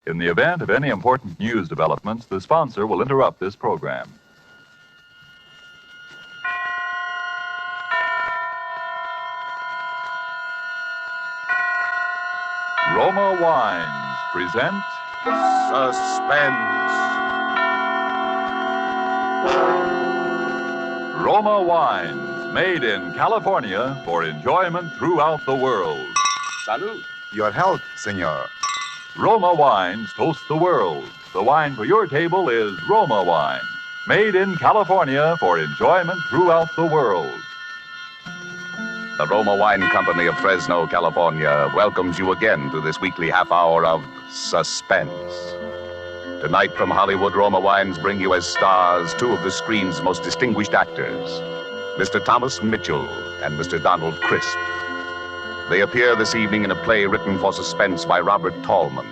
In the event of any important news developments, the sponsor will interrupt this program. Roma Wines present Suspense. Roma Wines, made in California for enjoyment throughout the world. Salud. Your health, senor. Roma Wines toast the world. The wine for your table is Roma Wine, made in California for enjoyment throughout the world. The Roma Wine Company of Fresno, California, welcomes you again to this weekly half hour of Suspense. Tonight from Hollywood, Roma Wines bring you as stars two of the screen's most distinguished actors, Mr. Thomas Mitchell and Mr. Donald Crisp. They appear this evening in a play written for suspense by Robert Tallman,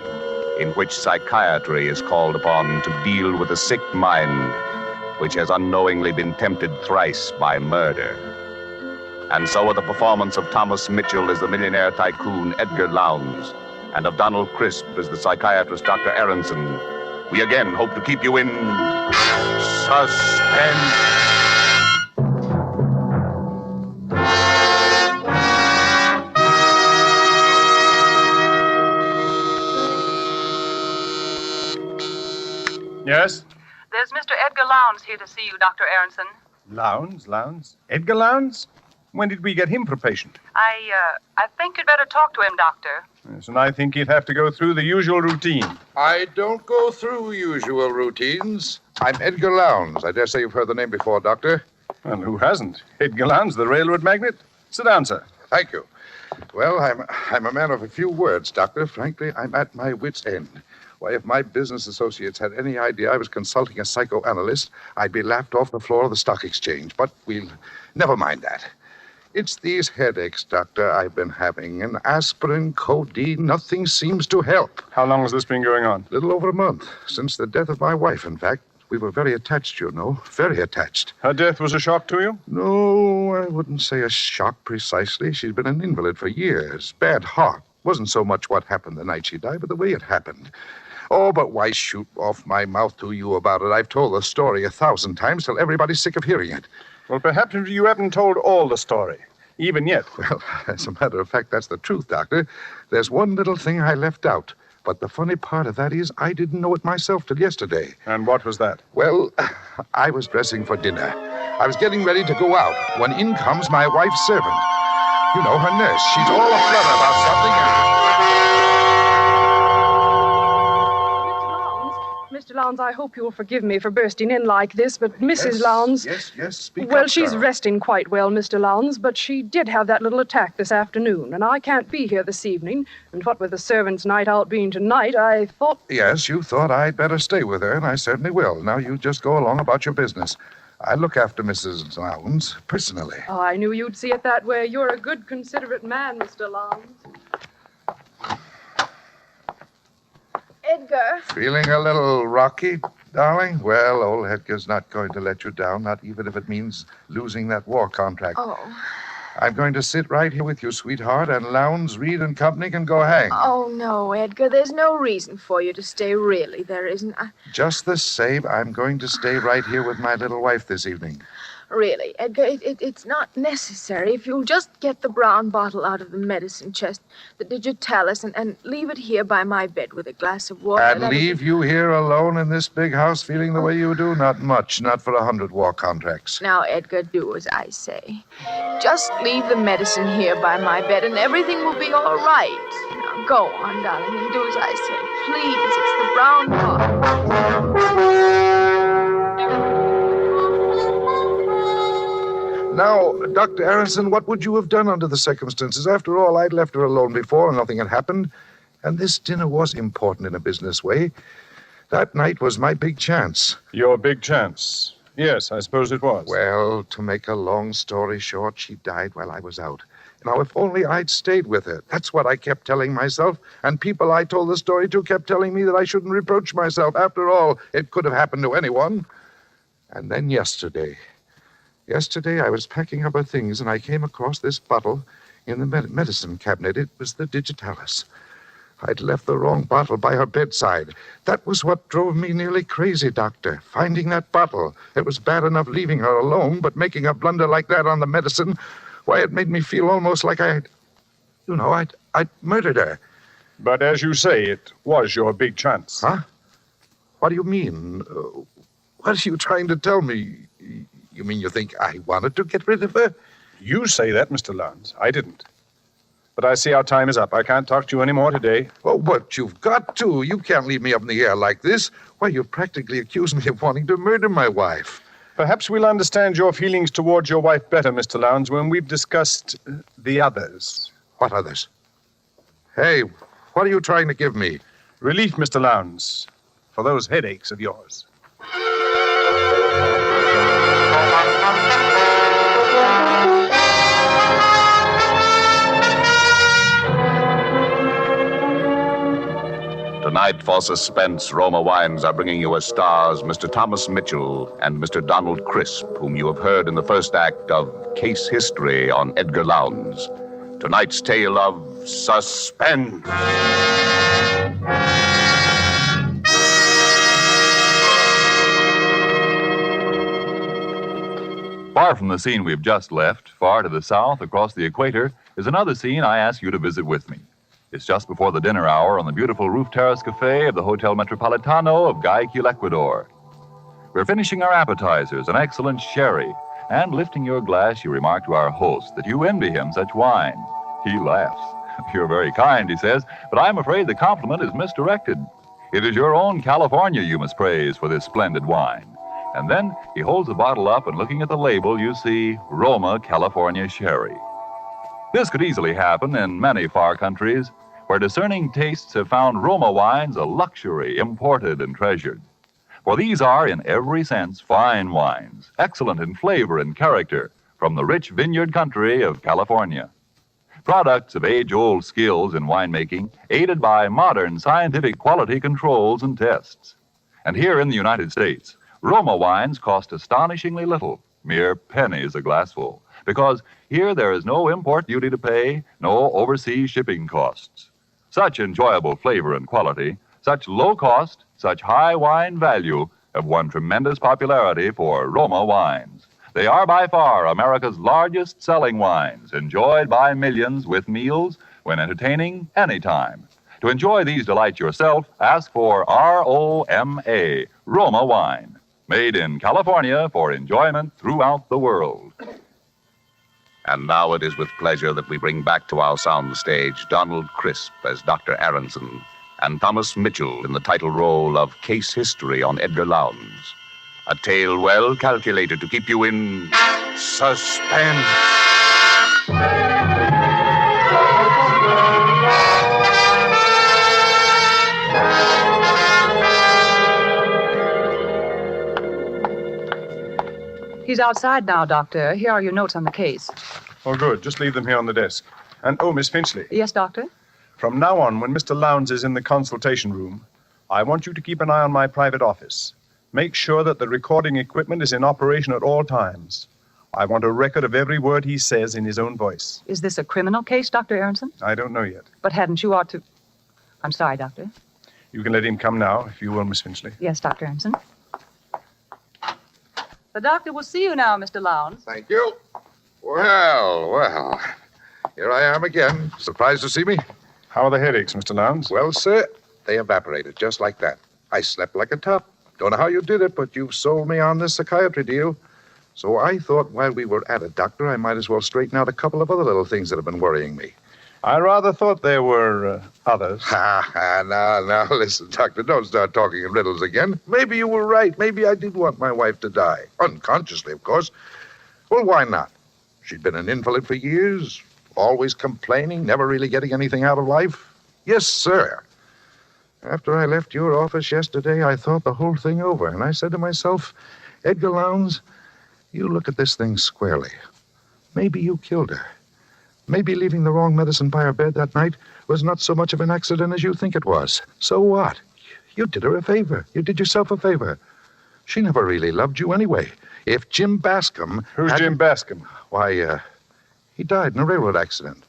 in which psychiatry is called upon to deal with a sick mind which has unknowingly been tempted thrice by murder. And so with the performance of Thomas Mitchell as the millionaire tycoon Edgar Lowndes, and of Donald Crisp as the psychiatrist Dr. Aronson, we again hope to keep you in suspense. Yes? There's Mr. Edgar Lowndes here to see you, Dr. Aronson. Lowndes? Edgar Lowndes? When did we get him for patient? I think you'd better talk to him, Doctor. Yes, and I think he'd have to go through the usual routine. I don't go through usual routines. I'm Edgar Lowndes. I dare say you've heard the name before, Doctor. Well, who hasn't? Edgar Lowndes, the railroad magnate? Sit down, sir. Thank you. Well, I'm a man of a few words, Doctor. Frankly, I'm at my wit's end. Why, if my business associates had any idea I was consulting a psychoanalyst, I'd be laughed off the floor of the stock exchange. But we'll never mind that. It's these headaches, Doctor, I've been having. And aspirin, codeine, nothing seems to help. How long has this been going on? A little over a month. Since the death of my wife, in fact. We were very attached, you know. Very attached. Her death was a shock to you? No, I wouldn't say a shock precisely. She'd been an invalid for years. Bad heart. Wasn't so much what happened the night she died, but the way it happened. Oh, but why shoot off my mouth to you about it? I've told the story 1,000 times till everybody's sick of hearing it. Well, perhaps you haven't told all the story, even yet. Well, as a matter of fact, that's the truth, Doctor. There's one little thing I left out. But the funny part of that is I didn't know it myself till yesterday. And what was that? Well, I was dressing for dinner. I was getting ready to go out when in comes my wife's servant. You know, her nurse. She's all aflutter about something. Mr. Lowndes, I hope you'll forgive me for bursting in like this, but Mrs. Lowndes... Yes, speak Well, up, she's Sarah. resting quite well, Mr. Lowndes, but she did have that little attack this afternoon, and I can't be here this evening. And what with the servants' night out being tonight, I thought... Yes, you thought I'd better stay with her, and I certainly will. Now you just go along about your business. I look after Mrs. Lowndes personally. Oh, I knew you'd see it that way. You're a good, considerate man, Mr. Lowndes. Edgar. Feeling a little rocky, darling? Well, old Edgar's not going to let you down, not even if it means losing that war contract. Oh. I'm going to sit right here with you, sweetheart, and Lowndes, Reed, and company can go hang. Oh, no, Edgar. There's no reason for you to stay, really. There isn't. Just the same, I'm going to stay right here with my little wife this evening. Really, Edgar, it's not necessary. If you'll just get the brown bottle out of the medicine chest, the digitalis, and leave it here by my bed with a glass of water. And leave you here alone in this big house feeling the way you do? Not much, not for 100 war contracts. Now, Edgar, do as I say. Just leave the medicine here by my bed, and everything will be all right. Now, go on, darling, and do as I say. Please, it's the brown bottle. Now, Dr. Aronson, what would you have done under the circumstances? After all, I'd left her alone before and nothing had happened. And this dinner was important in a business way. That night was my big chance. Your big chance. Yes, I suppose it was. Well, to make a long story short, she died while I was out. Now, if only I'd stayed with her. That's what I kept telling myself. And people I told the story to kept telling me that I shouldn't reproach myself. After all, it could have happened to anyone. And then yesterday I was packing up her things, and I came across this bottle in the medicine cabinet. It was the digitalis. I'd left the wrong bottle by her bedside. That was what drove me nearly crazy, Doctor. Finding that bottle. It was bad enough leaving her alone, but making a blunder like that on the medicine, why, it made me feel almost like I'd murdered her. But as you say, it was your big chance. Huh? What do you mean? What are you trying to tell me? You mean you think I wanted to get rid of her? You say that, Mr. Lowndes. I didn't. But I see our time is up. I can't talk to you anymore today. Oh, but you've got to. You can't leave me up in the air like this. Why, you practically accuse me of wanting to murder my wife. Perhaps we'll understand your feelings towards your wife better, Mr. Lowndes, when we've discussed the others. What others? Hey, what are you trying to give me? Relief, Mr. Lowndes, for those headaches of yours. Tonight, for Suspense, Roma Wines are bringing you as stars Mr. Thomas Mitchell and Mr. Donald Crisp, whom you have heard in the first act of Case History on Edgar Lowndes. Tonight's tale of Suspense. Far from the scene we've just left, far to the south, across the equator, is another scene I ask you to visit with me. It's just before the dinner hour on the beautiful roof terrace cafe of the Hotel Metropolitano of Guayaquil, Ecuador. We're finishing our appetizers, an excellent sherry, and lifting your glass, you remark to our host that you envy him such wine. He laughs. You're very kind, he says, but I'm afraid the compliment is misdirected. It is your own California you must praise for this splendid wine. And then he holds the bottle up, and looking at the label, you see Roma California Sherry. This could easily happen in many far countries, where discerning tastes have found Roma wines a luxury, imported and treasured. For these are, in every sense, fine wines, excellent in flavor and character, from the rich vineyard country of California. Products of age-old skills in winemaking, aided by modern scientific quality controls and tests. And here in the United States, Roma wines cost astonishingly little, mere pennies a glassful, because here there is no import duty to pay, no overseas shipping costs. Such enjoyable flavor and quality, such low cost, such high wine value have won tremendous popularity for Roma wines. They are by far America's largest selling wines, enjoyed by millions with meals, when entertaining, anytime. To enjoy these delights yourself, ask for R-O-M-A, Roma wine, made in California for enjoyment throughout the world. And now it is with pleasure that we bring back to our soundstage Donald Crisp as Dr. Aronson and Thomas Mitchell in the title role of Case History on Edgar Lowndes. A tale well calculated to keep you in suspense. He's outside now, Doctor. Here are your notes on the case. Oh, good. Just leave them here on the desk. And, oh, Miss Finchley. Yes, Doctor? From now on, when Mr. Lowndes is in the consultation room, I want you to keep an eye on my private office. Make sure that the recording equipment is in operation at all times. I want a record of every word he says in his own voice. Is this a criminal case, Dr. Aronson? I don't know yet. But hadn't you ought to... I'm sorry, Doctor. You can let him come now, if you will, Miss Finchley. Yes, Dr. Aronson. The doctor will see you now, Mr. Lowndes. Thank you. Well. Here I am again. Surprised to see me? How are the headaches, Mr. Lowndes? Well, sir, they evaporated just like that. I slept like a top. Don't know how you did it, but you've sold me on this psychiatry deal. So I thought while we were at it, Doctor, I might as well straighten out a couple of other little things that have been worrying me. I rather thought there were others. Now, listen, Doctor, don't start talking in riddles again. Maybe you were right. Maybe I did want my wife to die. Unconsciously, of course. Well, why not? She'd been an invalid for years, always complaining, never really getting anything out of life. Yes, sir. After I left your office yesterday, I thought the whole thing over, and I said to myself, Edgar Lowndes, you look at this thing squarely. Maybe you killed her. Maybe leaving the wrong medicine by her bed that night was not so much of an accident as you think it was. So what? You did her a favor. You did yourself a favor. She never really loved you anyway. If Jim Bascom... Who's Jim Bascom? Why, he died in a railroad accident.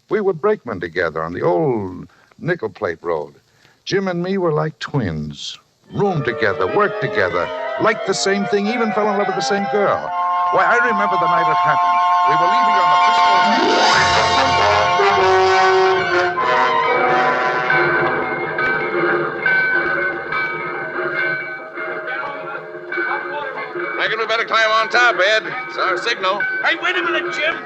We were brakemen together on the old Nickel Plate Road. Jim and me were like twins. Roomed together, worked together, liked the same thing, even fell in love with the same girl. Why, I remember the night it happened. We were leaving on the Reckon we better climb on top, Ed. It's our signal. Hey, wait a minute, Jim.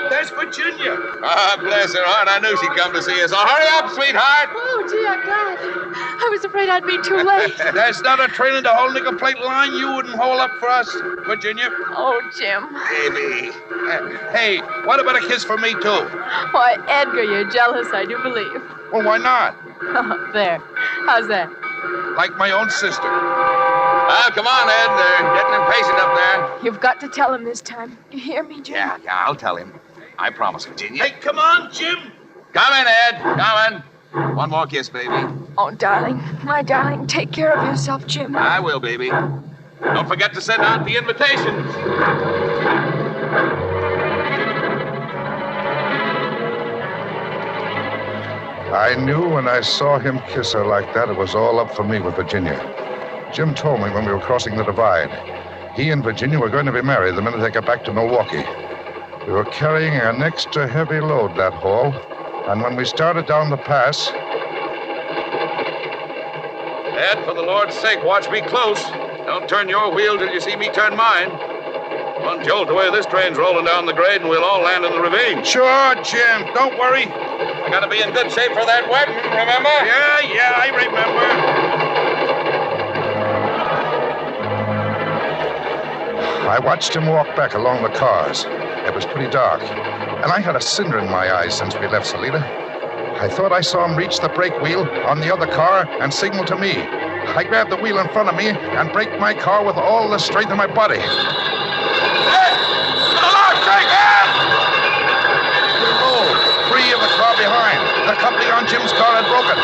There's Virginia. Ah, bless her heart. I knew she'd come to see us. So hurry up, sweetheart. Oh, gee, I'm glad. I was afraid I'd be too late. There's not a train in the whole nickel plate line you wouldn't haul up for us, Virginia. Oh, Jim. Baby. Hey, what about a kiss for me, too? Why, Edgar, you're jealous, I do believe. Well, why not? There. How's that? Like my own sister. Well, come on, Ed. They're getting impatient up there. You've got to tell him this time. You hear me, Jim? Yeah, I'll tell him. I promise, Virginia. Hey, come on, Jim. Coming, Ed. Coming. One more kiss, baby. Oh, darling. My darling, take care of yourself, Jim. I will, baby. Don't forget to send out the invitations. I knew when I saw him kiss her like that, it was all up for me with Virginia. Jim told me when we were crossing the divide. He and Virginia were going to be married the minute they got back to Milwaukee. We were carrying an extra heavy load that haul, and when we started down the pass... Ed, for the Lord's sake, watch me close. Don't turn your wheel till you see me turn mine. One jolt away, this train's rolling down the grade, and we'll all land in the ravine. Sure, Jim. Don't worry. I gotta be in good shape for that wedding, remember? Yeah, I remember. I watched him walk back along the cars. It was pretty dark, and I had a cinder in my eyes since we left Salida. I thought I saw him reach the brake wheel on the other car and signal to me. I grabbed the wheel in front of me and braked my car with all the strength of my body. Ed! For the Lord's sake, Ed! We rolled, free of the car behind. The coupling on Jim's car had broken.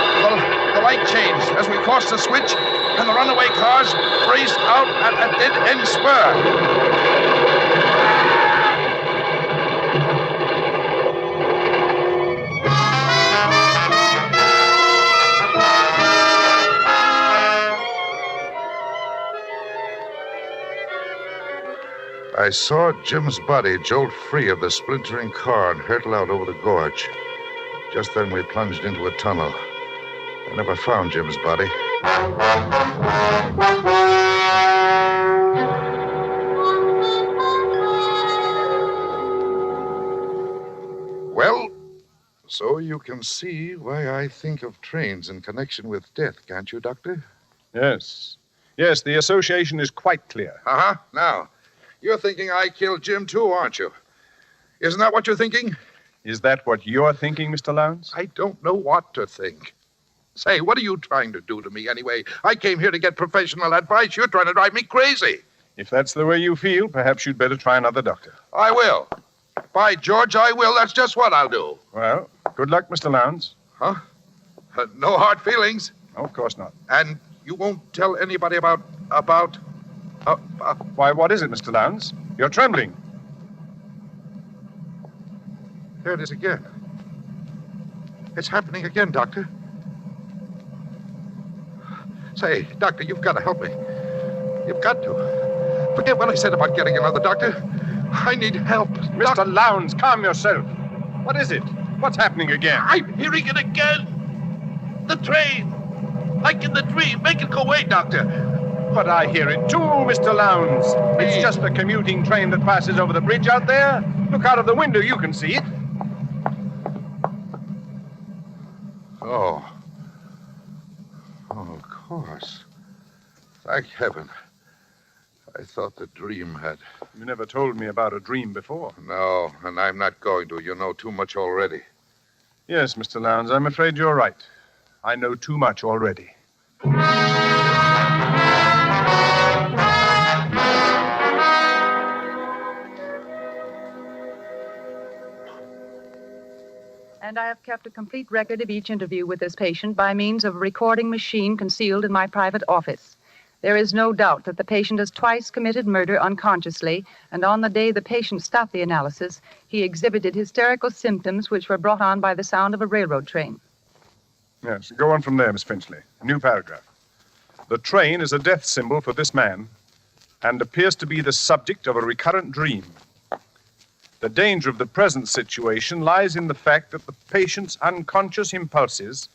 The light changed as we crossed the switch, and the runaway cars raced out at a dead-end spur. I saw Jim's body jolt free of the splintering car and hurtle out over the gorge. Just then we plunged into a tunnel. I never found Jim's body. Well, so you can see why I think of trains in connection with death, can't you, Doctor? Yes. Yes, the association is quite clear. Uh-huh. Now, you're thinking I killed Jim, too, aren't you? Isn't that what you're thinking? Is that what you're thinking, Mr. Lowndes? I don't know what to think. Say, what are you trying to do to me anyway? I came here to get professional advice. You're trying to drive me crazy. If that's the way you feel, perhaps you'd better try another doctor. I will. By George, I will. That's just what I'll do. Well, good luck, Mr. Lowndes. Huh? No hard feelings. No, of course not. And you won't tell anybody about... Why, what is it, Mr. Lowndes? You're trembling. There it is again. It's happening again, Doctor. Say, Doctor, you've got to help me. You've got to. Forget what I said about getting another doctor. I need help. Mr. Lowndes, calm yourself. What is it? What's happening again? I'm hearing it again. The train. Like in the dream. Make it go away, Doctor. But I hear it too, Mr. Lowndes. It's just a commuting train that passes over the bridge out there. Look out of the window, you can see it. Oh, of course. Thank heaven. I thought the dream had... You never told me about a dream before. No, and I'm not going to. You know too much already. Yes, Mr. Lowndes, I'm afraid you're right. I know too much already. And I have kept a complete record of each interview with this patient by means of a recording machine concealed in my private office. There is no doubt that the patient has twice committed murder unconsciously, and on the day the patient stopped the analysis, he exhibited hysterical symptoms which were brought on by the sound of a railroad train. Yes, go on from there, Miss Finchley. New paragraph. The train is a death symbol for this man and appears to be the subject of a recurrent dream. The danger of the present situation lies in the fact that the patient's unconscious impulses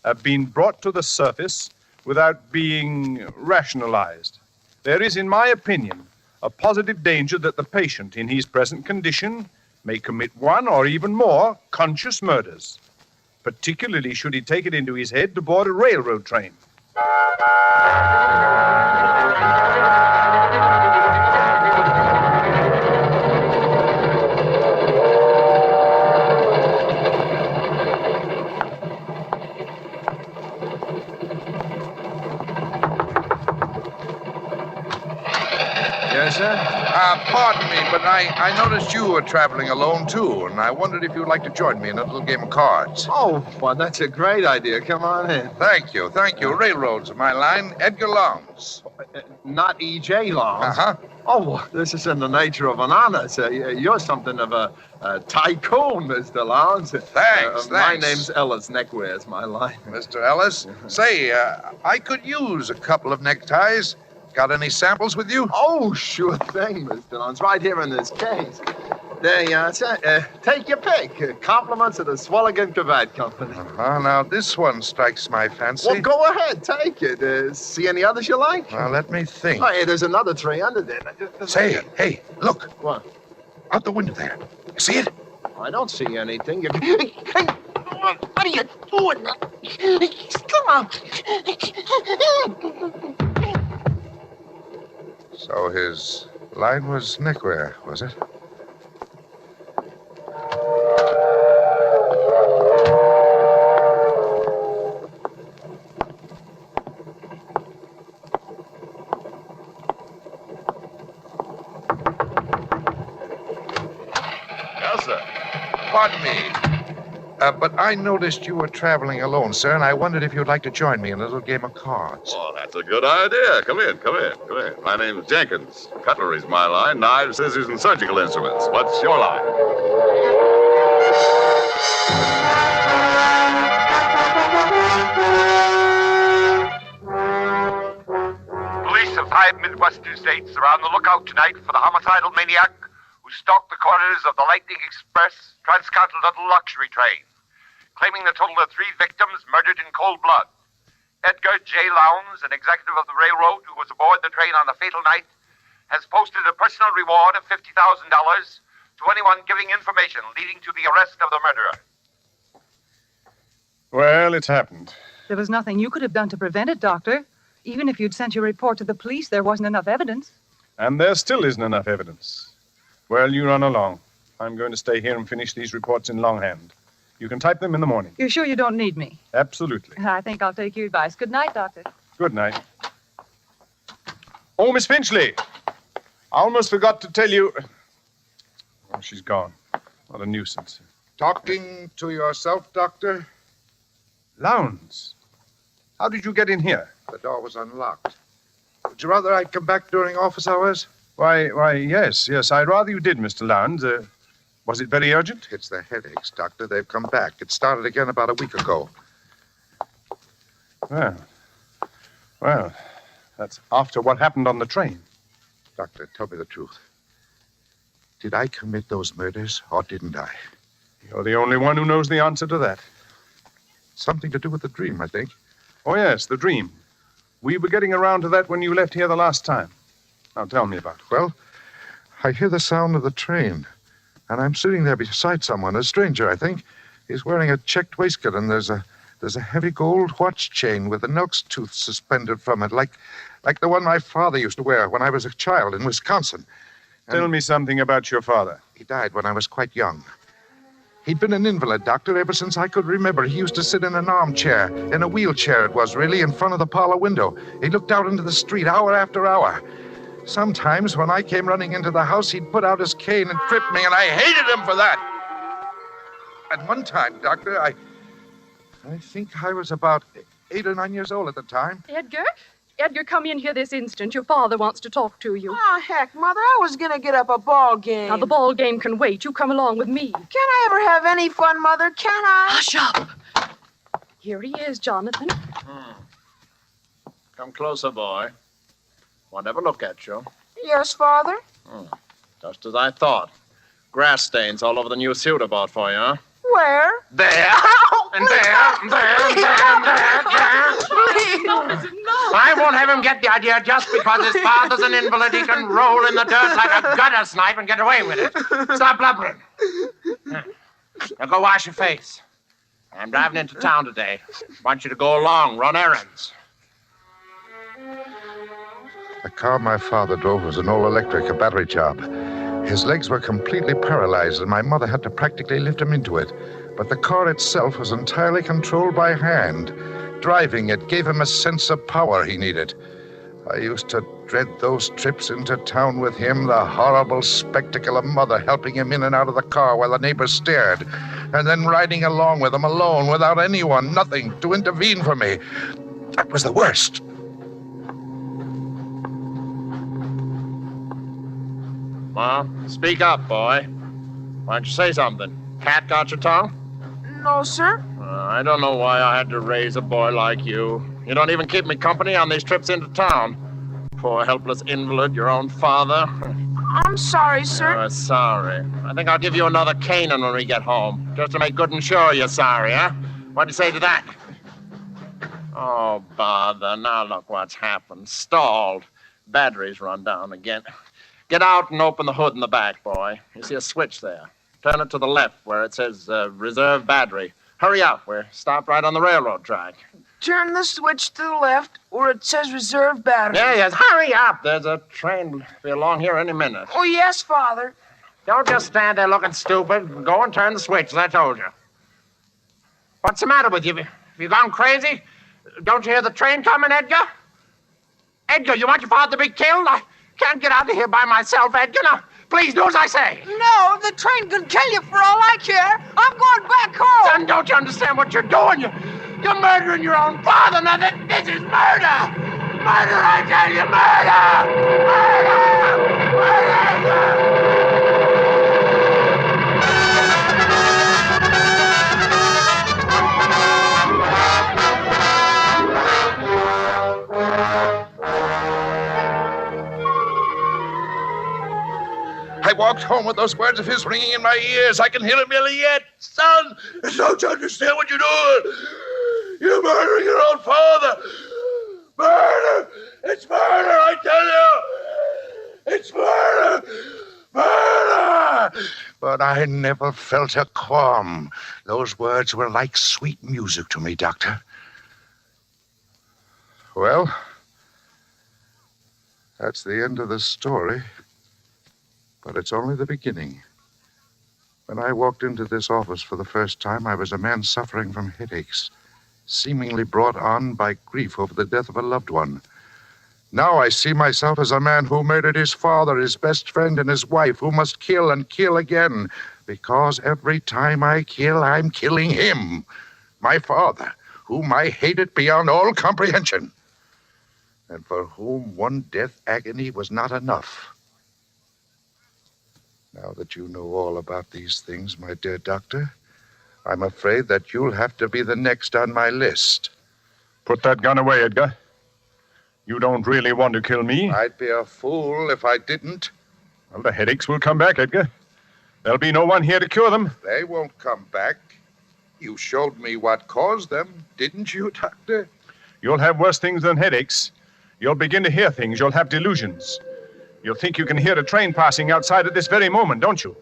have been brought to the surface without being rationalized. There is, in my opinion, a positive danger that the patient, in his present condition, may commit one or even more conscious murders, particularly should he take it into his head to board a railroad train. Yes, sir? Pardon me, but I noticed you were traveling alone, too, and I wondered if you'd like to join me in a little game of cards. Oh, well, that's a great idea. Come on in. Thank you. Railroads are my line. Edgar Lowndes. Not E.J. Lowndes. Uh-huh. Oh, well, this is in the nature of an honor, sir. You're something of a tycoon, Mr. Lowndes. Thanks. My name's Ellis. Neckwear is my line. Mr. Ellis, say, I could use a couple of neckties. Got any samples with you? Oh, sure thing, Mr. Lowndes. Right here in this case. There you are, sir. Take your pick. Compliments of the Swalligan Cravat Company. Now, this one strikes my fancy. Well, go ahead. Take it. See any others you like? Well, let me think. Oh, hey, there's another tray under there. Say, hey, look. What? Out the window there. See it? I don't see anything. What are you doing? Come on. So his line was neckwear, was it? Yes, sir. Pardon me. But I noticed you were traveling alone, sir, and I wondered if you'd like to join me in a little game of cards. Oh, that's a good idea. Come in. My name's Jenkins. Cutlery's my line. Knives, scissors, and surgical instruments. What's your line? Police of 5 Midwestern states are on the lookout tonight for the homicidal maniac who stalked the corridors of the Lightning Express transcontinental luxury train, claiming the total of 3 victims murdered in cold blood. Edgar J. Lowndes, an executive of the railroad who was aboard the train on the fatal night, has posted a personal reward of $50,000 to anyone giving information leading to the arrest of the murderer. Well, it's happened. There was nothing you could have done to prevent it, Doctor. Even if you'd sent your report to the police, there wasn't enough evidence. And there still isn't enough evidence. Well, you run along. I'm going to stay here and finish these reports in longhand. You can type them in the morning. You're sure you don't need me? Absolutely. I think I'll take your advice. Good night, Doctor. Good night. Oh, Miss Finchley. I almost forgot to tell you. Oh, she's gone. What a nuisance. Talking to yourself, Doctor? Lowndes. How did you get in here? The door was unlocked. Would you rather I'd come back during office hours? Why, yes. I'd rather you did, Mr. Lowndes. Was it very urgent? It's the headaches, Doctor. They've come back. It started again about a week ago. Well, that's after what happened on the train. Doctor, tell me the truth. Did I commit those murders, or didn't I? You're the only one who knows the answer to that. Something to do with the dream, I think. Oh, yes, the dream. We were getting around to that when you left here the last time. Now, tell me about it. Well, I hear the sound of the train, and I'm sitting there beside someone, a stranger, I think. He's wearing a checked waistcoat, and there's a heavy gold watch chain with an elk's tooth suspended from it, like the one my father used to wear when I was a child in Wisconsin. Tell me something about your father. He died when I was quite young. He'd been an invalid, Doctor, ever since I could remember. He used to sit in an armchair, in a wheelchair it was, really, in front of the parlor window. He looked out into the street hour after hour. Sometimes, when I came running into the house, he'd put out his cane and trip me, and I hated him for that. At one time, Doctor, I think I was about 8 or 9 years old at the time. Edgar, come in here this instant. Your father wants to talk to you. Oh, heck, Mother, I was gonna get up a ball game. Now, the ball game can wait. You come along with me. Can I ever have any fun, Mother? Can I? Hush up. Here he is, Jonathan. Come closer, boy. Won't ever look at you. Yes, Father? Just as I thought. Grass stains all over the new suit I bought for you, huh? Where? There, and there, and there, and there, and there, and there. I won't have him get the idea just because his father's an invalid. He can roll in the dirt like a gutter snipe and get away with it. Stop blubbering. Now go wash your face. I'm driving into town today. Want you to go along, run errands. The car my father drove was an all-electric, a battery job. His legs were completely paralyzed, and my mother had to practically lift him into it. But the car itself was entirely controlled by hand. Driving it gave him a sense of power he needed. I used to dread those trips into town with him, the horrible spectacle of Mother helping him in and out of the car while the neighbors stared, and then riding along with him alone, without anyone, nothing, to intervene for me. That was the worst. Well, speak up, boy. Why don't you say something? Cat got your tongue? No, sir. I don't know why I had to raise a boy like you. You don't even keep me company on these trips into town. Poor helpless invalid, your own father. I'm sorry, sir. You're sorry. I think I'll give you another caning when we get home, just to make good and sure you're sorry, huh? What do you say to that? Oh, bother. Now look what's happened. Stalled. Battery's run down again. Get out and open the hood in the back, boy. You see a switch there. Turn it to the left where it says reserve battery. Hurry up. We're stopped right on the railroad track. Turn the switch to the left where it says reserve battery. Yes. Hurry up. There's a train be along here any minute. Oh, yes, Father. Don't just stand there looking stupid. Go and turn the switch, as I told you. What's the matter with you? Have you gone crazy? Don't you hear the train coming, Edgar? Edgar, you want your father to be killed? I can't get out of here by myself, Edgar. Now, please do as I say. No, the train can kill you for all I care. I'm going back home. Son, don't you understand what you're doing? You're murdering your own father. Now, this is murder. Murder, I tell you, murder. Murder. I walked home with those words of his ringing in my ears. I can hear them nearly yet. Son, don't you understand what you're doing? You're murdering your own father. Murder! It's murder, I tell you! It's murder! Murder! But I never felt a qualm. Those words were like sweet music to me, Doctor. Well, that's the end of the story. But it's only the beginning. When I walked into this office for the first time, I was a man suffering from headaches, seemingly brought on by grief over the death of a loved one. Now I see myself as a man who murdered his father, his best friend, and his wife, who must kill and kill again, because every time I kill, I'm killing him, my father, whom I hated beyond all comprehension, and for whom one death agony was not enough. Now that you know all about these things, my dear doctor, I'm afraid that you'll have to be the next on my list. Put that gun away, Edgar. You don't really want to kill me. I'd be a fool if I didn't. Well, the headaches will come back, Edgar. There'll be no one here to cure them. They won't come back. You showed me what caused them, didn't you, Doctor? You'll have worse things than headaches. You'll begin to hear things. You'll have delusions. You'll think you can hear a train passing outside at this very moment, don't you?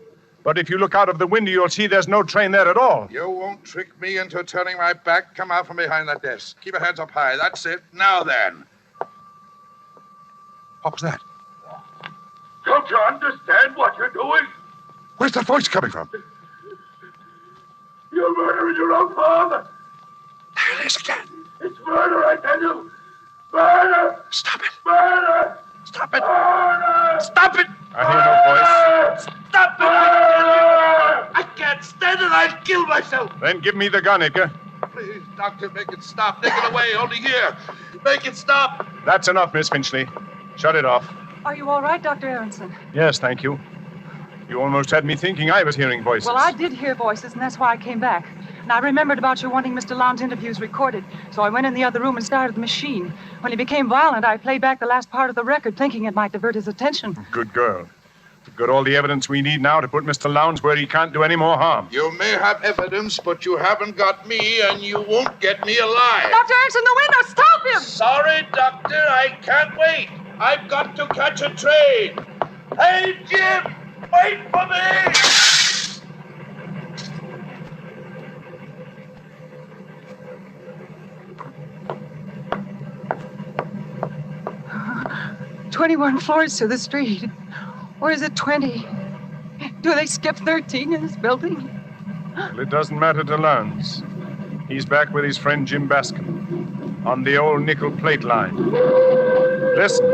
But if you look out of the window, you'll see there's no train there at all. You won't trick me into turning my back. Come out from behind that desk. Keep your hands up high. That's it. Now then. What was that? Don't you understand what you're doing? Where's that voice coming from? You're murdering your own father. There it is again. It's murder, I tell you. Murder! Stop it. Murder! Stop it. Murder! Stop it. I hear no voice. Stop it! Murder! I can't stand it. I'll kill myself. Then give me the gun, Edgar. Please, Doctor, make it stop. Take it away. Only here. Make it stop. That's enough, Miss Finchley. Shut it off. Are you all right, Dr. Aronson? Yes, thank you. You almost had me thinking I was hearing voices. Well, I did hear voices, and that's why I came back. And I remembered about you wanting Mr. Lowndes' interviews recorded, so I went in the other room and started the machine. When he became violent, I played back the last part of the record, thinking it might divert his attention. Good girl. We've got all the evidence we need now to put Mr. Lowndes where he can't do any more harm. You may have evidence, but you haven't got me, and you won't get me alive. Dr. X in the window, stop him! Sorry, Doctor, I can't wait. I've got to catch a train. Hey, Jim, wait for me! 21 floors to the street. Or is it 20? Do they skip 13 in this building? Well, it doesn't matter to Lowndes. He's back with his friend Jim Bascom on the old nickel plate line. Listen.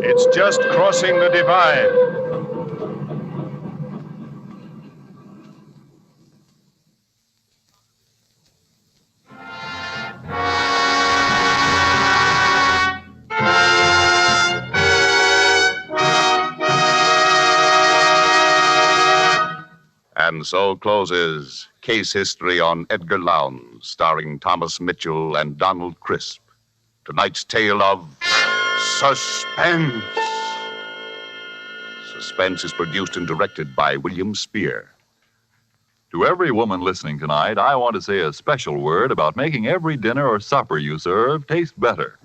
It's just crossing the divide. And so closes Case History on Edgar Lowndes, starring Thomas Mitchell and Donald Crisp. Tonight's tale of Suspense. Suspense is produced and directed by William Spear. To every woman listening tonight, I want to say a special word about making every dinner or supper you serve taste better.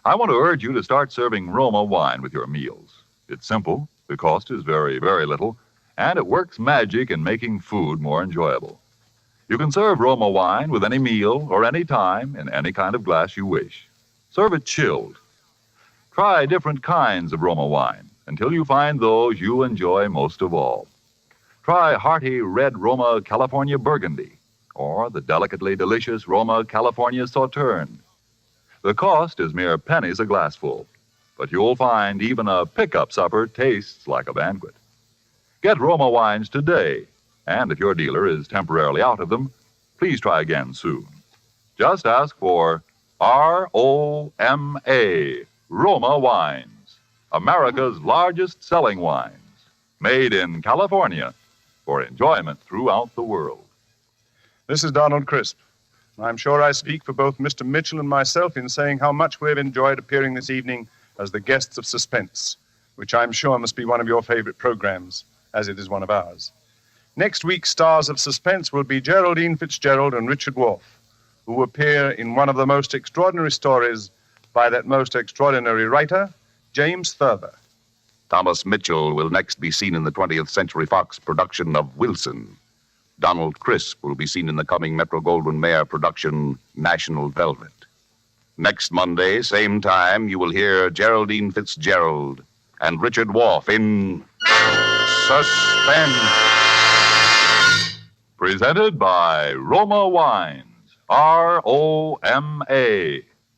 I want to urge you to start serving Roma wine with your meals. It's simple, the cost is very, very little, and it works magic in making food more enjoyable. You can serve Roma wine with any meal or any time in any kind of glass you wish. Serve it chilled. Try different kinds of Roma wine until you find those you enjoy most of all. Try hearty red Roma California Burgundy or the delicately delicious Roma California Sauterne. The cost is mere pennies a glassful, but you'll find even a pickup supper tastes like a banquet. Get Roma wines today, and if your dealer is temporarily out of them, please try again soon. Just ask for R-O-M-A, Roma Wines, America's largest selling wines, made in California for enjoyment throughout the world. This is Donald Crisp. I'm sure I speak for both Mr. Mitchell and myself in saying how much we've enjoyed appearing this evening as the guests of Suspense, which I'm sure must be one of your favorite programs, as it is one of ours. Next week's stars of Suspense will be Geraldine Fitzgerald and Richard Wolff, who appear in one of the most extraordinary stories by that most extraordinary writer, James Thurber. Thomas Mitchell will next be seen in the 20th Century Fox production of Wilson. Donald Crisp will be seen in the coming Metro-Goldwyn-Mayer production National Velvet. Next Monday, same time, you will hear Geraldine Fitzgerald and Richard Wolff in Suspense. Presented by Roma Wines, R-O-M-A,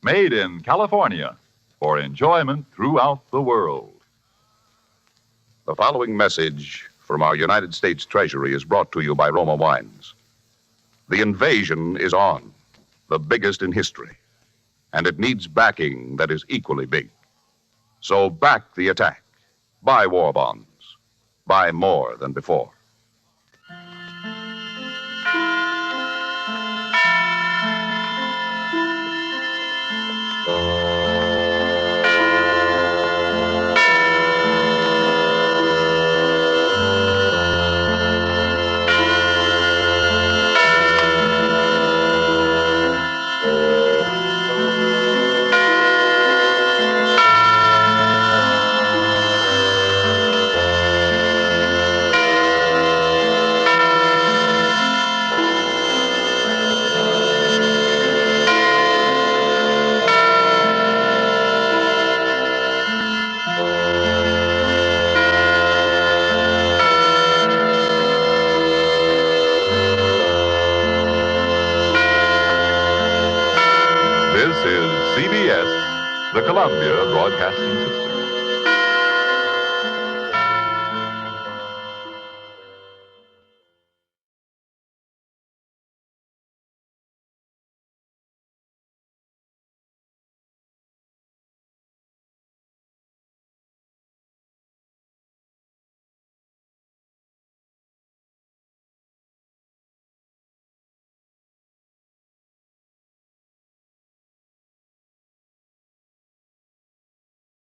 made in California for enjoyment throughout the world. The following message from our United States Treasury is brought to you by Roma Wines. The invasion is on, the biggest in history, and it needs backing that is equally big. So back the attack. Buy war bonds. Buy more than before. This is CBS, the Columbia Broadcasting System.